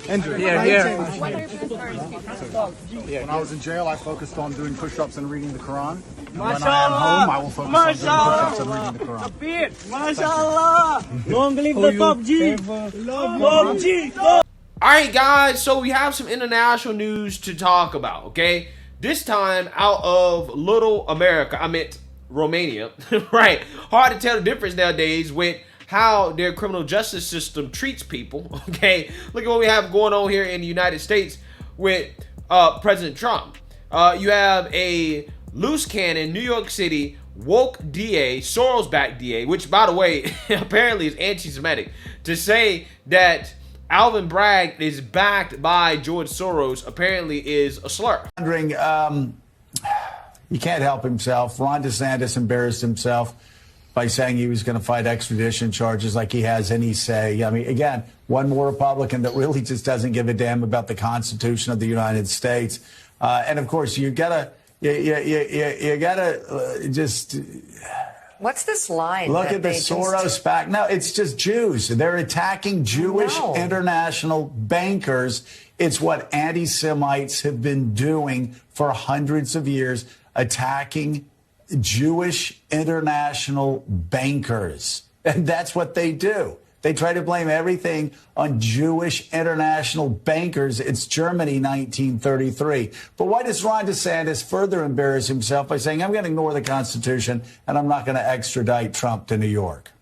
Andrew. Here. When I was in jail, I focused on doing push-ups and reading the Quran. And when I am home, I will focus on doing push-ups and reading the Quran. MashaAllah. Long live the top G. Top G. All right, guys, so we have some international news to talk about, okay? This time out of Little America, I meant Romania, right? Hard to tell the difference nowadays with how their criminal justice system treats people, okay? Look at what we have going on here in the United States with President Trump. You have a loose cannon, New York City, woke DA, Soros-backed DA, which, by the way, apparently is anti-Semitic, to say that Alvin Bragg is backed by George Soros apparently is a slur. Wondering, he can't help himself. Ron DeSantis embarrassed himself by saying he was going to fight extradition charges like he has any say. I mean, again, one more Republican that really just doesn't give a damn about the Constitution of the United States. And of course, you gotta just. What's this line? Look at the Soros back. No, it's just Jews. They're attacking Jewish international bankers. It's what anti-Semites have been doing for hundreds of years, attacking Jewish international bankers. And that's what they do. They try to blame everything on Jewish international bankers. It's Germany, 1933. But why does Ron DeSantis further embarrass himself by saying, I'm going to ignore the Constitution and I'm not going to extradite Trump to New York?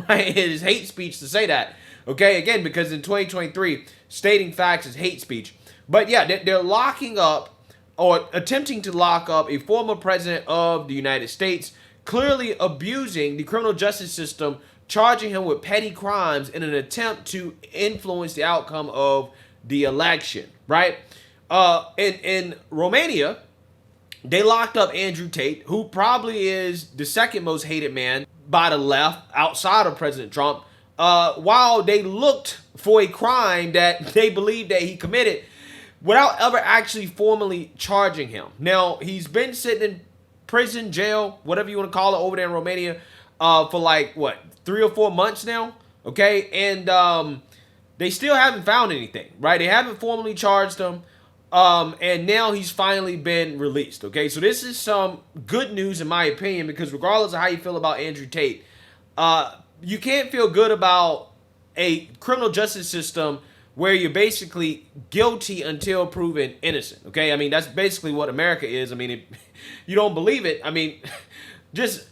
Right, it is hate speech to say that. Okay, again, because in 2023, stating facts is hate speech. But yeah, they're locking up or attempting to lock up a former president of the United States, clearly abusing the criminal justice system, charging him with petty crimes in an attempt to influence the outcome of the election, right? In Romania, they locked up Andrew Tate, who probably is the second most hated man by the left outside of President Trump, while they looked for a crime that they believed that he committed without ever actually formally charging him. Now, he's been sitting in prison, jail, whatever you want to call it, over there in Romania, for like, what, 3 or 4 months now, okay? And they still haven't found anything, right? They haven't formally charged him, and now he's finally been released, okay? So this is some good news, in my opinion, because regardless of how you feel about Andrew Tate, you can't feel good about a criminal justice system where you're basically guilty until proven innocent, okay? I mean, that's basically what America is. I mean, if you don't believe it, I mean, just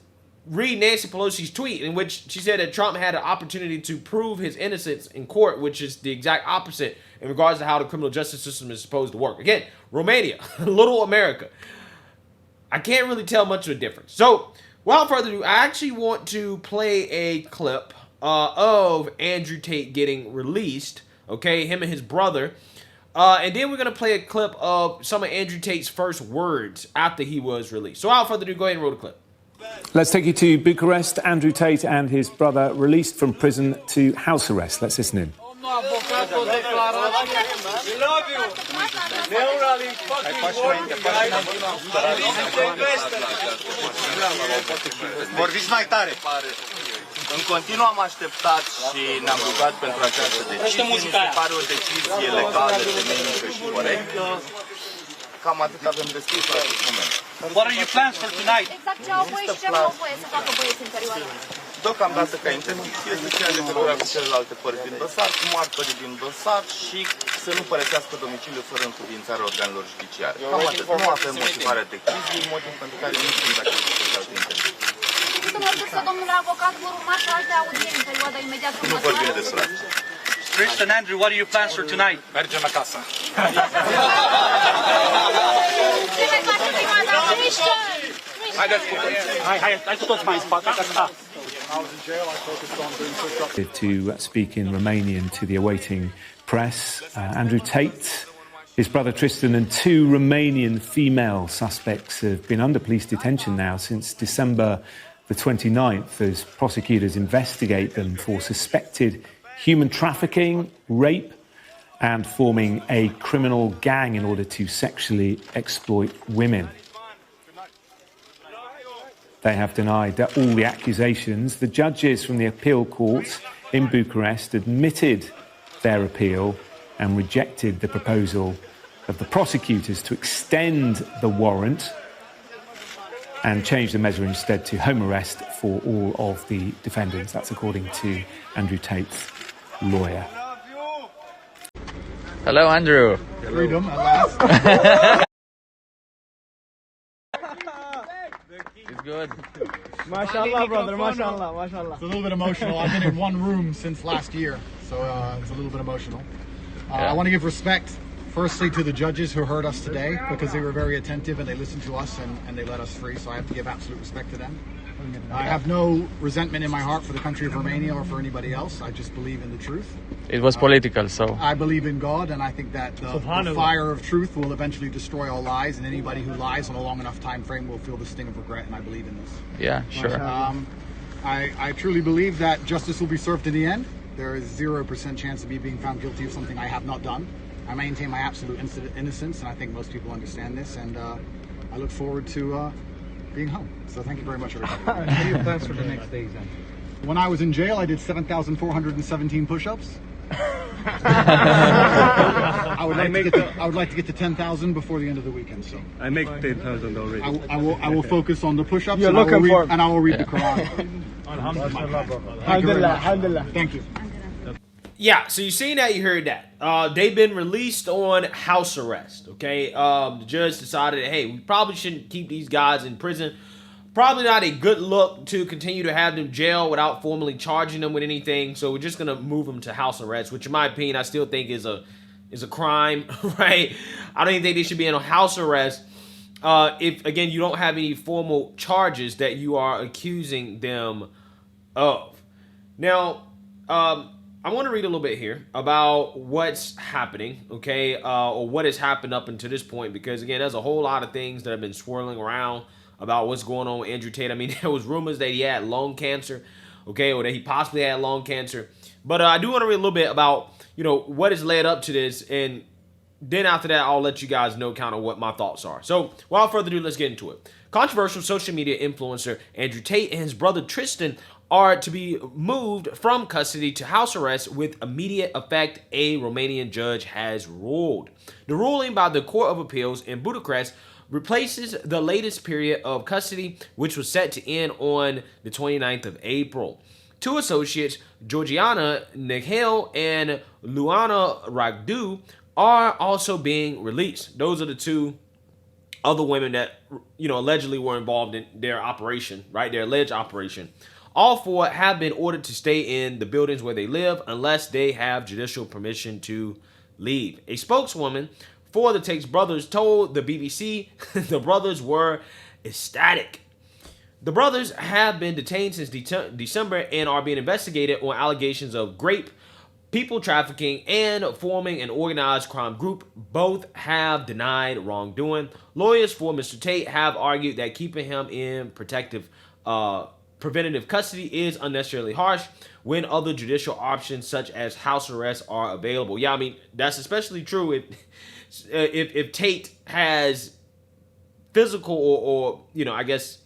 read Nancy Pelosi's tweet in which she said that Trump had an opportunity to prove his innocence in court, which is the exact opposite in regards to how the criminal justice system is supposed to work. Again, Romania, Little America. I can't really tell much of a difference. So, without further ado, I actually want to play a clip of Andrew Tate getting released, okay, him and his brother. And then we're going to play a clip of some of Andrew Tate's first words after he was released. So, without further ado, go ahead and roll the clip. Let's take you to Bucharest. Andrew Tate and his brother released from prison to house arrest. Let's listen in. În continuu am așteptat și ne-am rugat pentru această decizie. Mi se pare o decizie legală, temenică și corectă. Cam atât avem de spus la acest moment. What are your plans for tonight? Exact ce au voie și ce au voie să facă băieții în perioada asta. Deocamdată ca interdicție să țină legătura cu celelalte părți din dosar, cu martorii din dosar și să nu părăsească domiciliul fără încuviințarea organelor judiciare. Cam atât. Nu avem motivarea deciziei, motiv pentru care nu sunt dacă este alte interdicții. Domnule avocat, vor urma și alte audieri în perioada imediat următoare. Nu vorbim despre asta. Tristan, Andrew, what are your plans for tonight? Mergem acasă. Hai cu toți mai în spate. To speak in Romanian to the awaiting press, Andrew Tate, his brother Tristan, and 2 Romanian female suspects have been under police detention now since December the 29th as prosecutors investigate them for suspected human trafficking, rape, and forming a criminal gang in order to sexually exploit women. They have denied that all the accusations. The judges from the appeal court in Bucharest admitted their appeal and rejected the proposal of the prosecutors to extend the warrant and change the measure instead to home arrest for all of the defendants. That's according to Andrew Tate's lawyer. Hello, Andrew. Freedom at last. It's good. MashaAllah, brother. MashaAllah. MashaAllah. It's a little bit emotional. I've been in one room since last year, so it's a little bit emotional. I want to give respect, firstly, to the judges who heard us today, because they were very attentive and they listened to us and they let us free, so I have to give absolute respect to them. I have no resentment in my heart for the country of Romania or for anybody else. I just believe in the truth. It was political, so... I believe in God, and I think that the fire of truth will eventually destroy all lies, and anybody who lies on a long enough time frame will feel the sting of regret, and I believe in this. Yeah, sure. I truly believe that justice will be served in the end. There is 0% chance of me being found guilty of something I have not done. I maintain my absolute innocence, and I think most people understand this, and I look forward to being home. So thank you very much, everybody. What are your plans for the next days, then? When I was in jail, I did 7,417 push-ups. I would like to get to 10,000 before the end of the weekend. So I make 10,000 already. I will focus on the push-ups. You're and looking for, and I will read the Quran. Alhamdulillah. Thank you. Yeah, so you seen that, you heard that. They've been released on house arrest, okay? The judge decided, hey, we probably shouldn't keep these guys in prison. Probably not a good look to continue to have them jail without formally charging them with anything. So we're just going to move them to house arrest, which in my opinion, I still think is a crime, right? I don't even think they should be in a house arrest if, again, you don't have any formal charges that you are accusing them of. Now, I want to read a little bit here about what's happening, okay, or what has happened up until this point, because, again, there's a whole lot of things that have been swirling around about what's going on with Andrew Tate. I mean, there was rumors that he had lung cancer, okay, or that he possibly had lung cancer. But I do want to read a little bit about, you know, what has led up to this, and then after that, I'll let you guys know kind of what my thoughts are. So, without further ado, let's get into it. Controversial social media influencer Andrew Tate and his brother Tristan are to be moved from custody to house arrest with immediate effect, a Romanian judge has ruled. The ruling by the Court of Appeals in Bucharest replaces the latest period of custody, which was set to end on the 29th of April. Two associates, Georgiana Nehel and Luana Ragdu, are also being released. Those are the two other women that, you know, allegedly were involved in their operation, right? Their alleged operation. All four have been ordered to stay in the buildings where they live unless they have judicial permission to leave. A spokeswoman for the Tate's brothers told the BBC the brothers were ecstatic. The brothers have been detained since December and are being investigated on allegations of rape, people trafficking, and forming an organized crime group. Both have denied wrongdoing. Lawyers for Mr. Tate have argued that keeping him in preventative custody is unnecessarily harsh when other judicial options such as house arrest are available. Yeah, I mean, that's especially true if Tate has physical or you know, I guess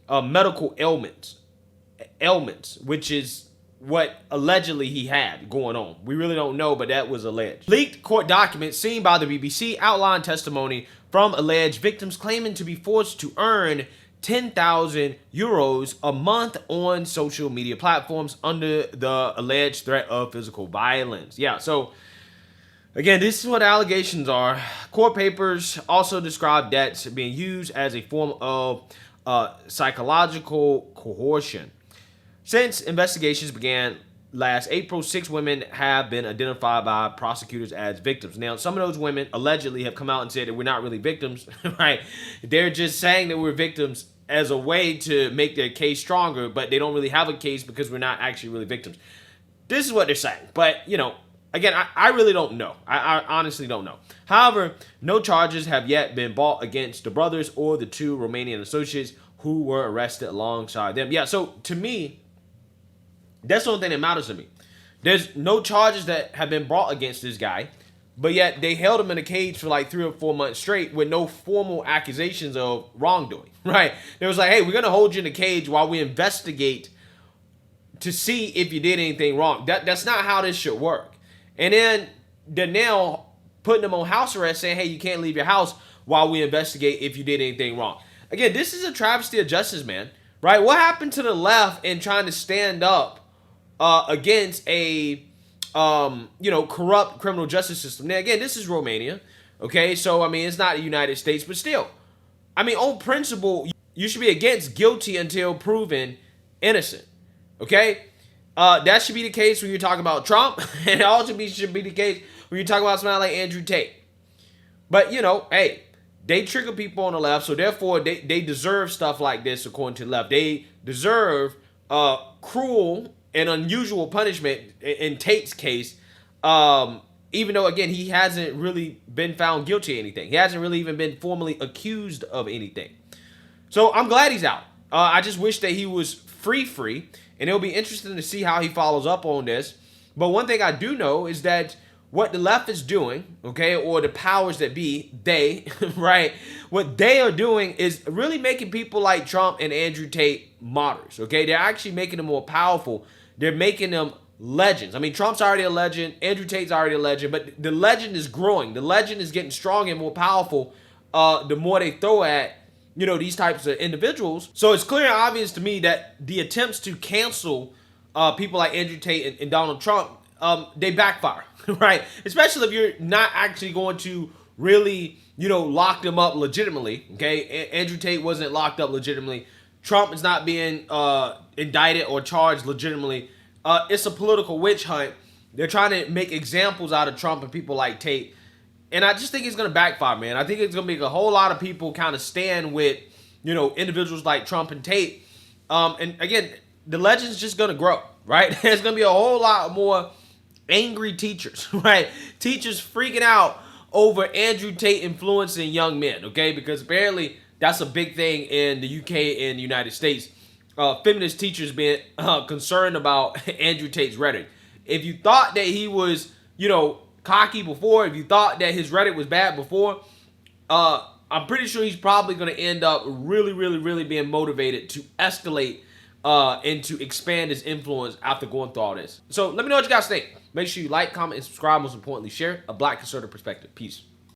medical ailments, which is what allegedly he had going on. We really don't know, but that was alleged. Leaked court documents seen by the BBC outline testimony from alleged victims claiming to be forced to earn 10,000 euros a month on social media platforms under the alleged threat of physical violence. Yeah, so again, this is what allegations are. Court papers also describe debts being used as a form of psychological coercion. Since investigations began last April, 6 women have been identified by prosecutors as victims. Now, some of those women allegedly have come out and said that we're not really victims, right? They're just saying that we're victims as a way to make their case stronger, but they don't really have a case because we're not actually really victims. This is what they're saying. But, you know, again, I really don't know. I honestly don't know. However, no charges have yet been brought against the brothers or the 2 Romanian associates who were arrested alongside them. Yeah, so to me, that's the only thing that matters to me. There's no charges that have been brought against this guy. but yet they held him in a cage for like 3 or 4 months straight with no formal accusations of wrongdoing, right? They was like, hey, we're going to hold you in a cage while we investigate to see if you did anything wrong. That's not how this should work. And then they're now putting him on house arrest saying, hey, you can't leave your house while we investigate if you did anything wrong. Again, this is a travesty of justice, man, right? What happened to the left in trying to stand up against a, corrupt criminal justice system? Now, again, this is Romania, okay? So, I mean, it's not the United States, but still, I mean, on principle, you should be against guilty until proven innocent, okay? That should be the case when you're talking about Trump, and it also should be the case when you're talking about somebody like Andrew Tate. But, hey, they trigger people on the left, so therefore they deserve stuff like this according to the left. They deserve cruel and unusual punishment in Tate's case, even though, again, he hasn't really been found guilty of anything. He hasn't really even been formally accused of anything. So I'm glad he's out. I just wish that he was free, and it'll be interesting to see how he follows up on this. But one thing I do know is that what the left is doing, okay, or the powers that be, they, right, what they are doing is really making people like Trump and Andrew Tate martyrs, okay? They're actually making them more powerful. They're making them legends. I mean, Trump's already a legend. Andrew Tate's already a legend, but the legend is growing. The legend is getting stronger and more powerful the more they throw at, these types of individuals. So it's clear and obvious to me that the attempts to cancel people like Andrew Tate and Donald Trump, they backfire, right? Especially if you're not actually going to really, lock them up legitimately, okay? Andrew Tate wasn't locked up legitimately. Trump is not being indicted or charged legitimately. It's a political witch hunt. They're trying to make examples out of Trump and people like Tate. And I just think it's going to backfire, man. I think it's going to make a whole lot of people kind of stand with, individuals like Trump and Tate. And again, the legend's just going to grow, right? There's going to be a whole lot more angry teachers, right? Teachers freaking out over Andrew Tate influencing young men, okay? Because apparently that's a big thing in the UK and the United States. Feminist teachers being concerned about Andrew Tate's rhetoric. If you thought that he was, cocky before, if you thought that his rhetoric was bad before, I'm pretty sure he's probably going to end up really, really, really being motivated to escalate and to expand his influence after going through all this. So let me know what you guys think. Make sure you like, comment, and subscribe. Most importantly, share a Black conservative perspective. Peace.